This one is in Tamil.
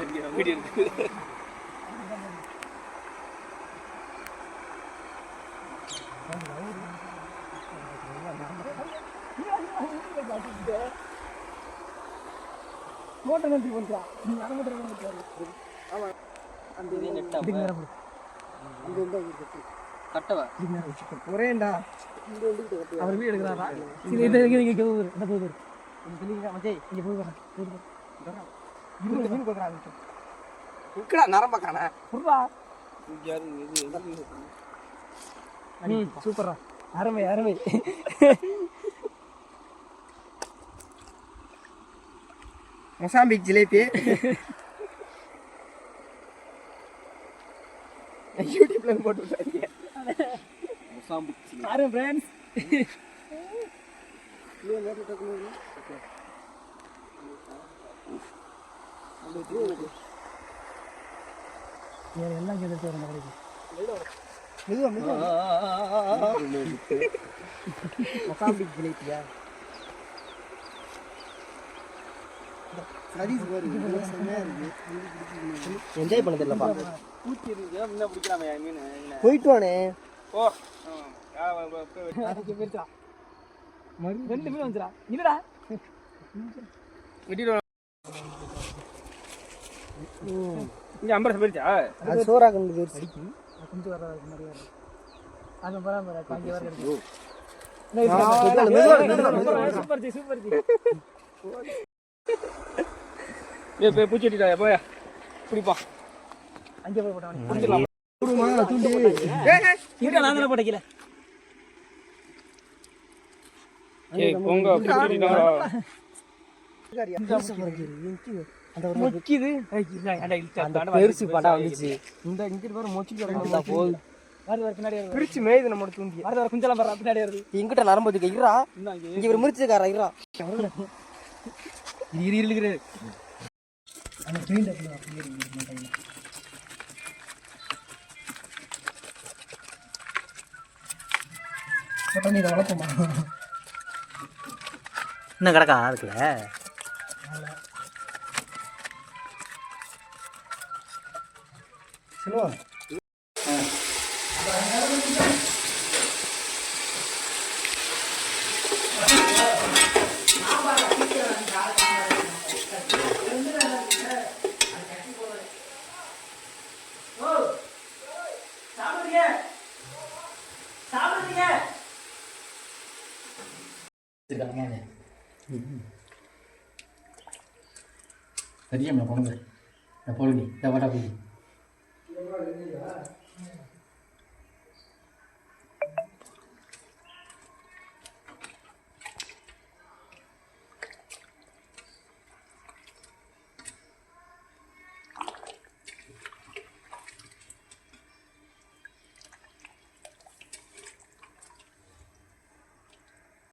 வீடியோ எடுத்து மோட்டர் நம்பி பண்ணுறா நீ அரை மோட்டர் ஆமா அந்த இதுக்கு நேரம் இது வந்து கட்டவா ஒரேண்டா அவர் வீடு எடுக்கிறாரா சரி இது இங்கே போகுது என்ன போகுது சொல்லிங்க மச்சே இங்கே போய் வரேன் மீன் கொடுக்குறாங்க உக்கடா நரம்ப காண புர்ரா சூப்பரா அருமை அருமை மொசாம்பிக் ஜிலேபி யூடியூப்ல போட்டு விட்டாங்க மொசாம்பிக் ஜிலேபி பாருங்க फ्रेंड्स ले நேர்ல டக்குனு ஓகே வேற எல்லாம் கேட்டு வர மாதிரி மெதுவா மொசாம்பிக் ஜிலேபியா என்ஜாய் பண்ணது இல்லப்பா போயிட்டு வானே ரெண்டு மீன் வந்துடா இல்லடா இங்க அம்பரசம் போயிருச்சா அது சோறா கண்டு போயிருச்சு கொஞ்சம் வர மாதிரி வருது அது பராமர அங்கே வர சூப்பர் ஜி சூப்பர் ஜி ஏய் பூச்சி அடிடா போயா புடிப்பா அங்க போய் போடா புடிடலாம் புடுமா தூண்டி ஏய் இங்க நான் தான போடக்கல ஏய் போங்க புடிடா அந்த ஒரு மொக்கிது அந்த பெருசு படா வந்துச்சு இந்த இங்க வர மொக்கி வரணும் போய் வர பின்னாடி பிரிச்சு மேய்து நம்ம தூண்டி வர குஞ்சலாம் வர பின்னாடி வருது எங்கிட்ட நரம்பு வச்சுக்க இருடா இங்க ஒரு முறிச்சுக்காரா இருடா இரு அந்த பெயிண்ட் அப்படியே இருக்கு போட்டா நீ வளர்ப்போமா இன்னும் கிடக்கா அதுக்குள்ள சொல்லுவா சரியா பொண்ணுங்க பொழுது இந்த வாட்டா போய்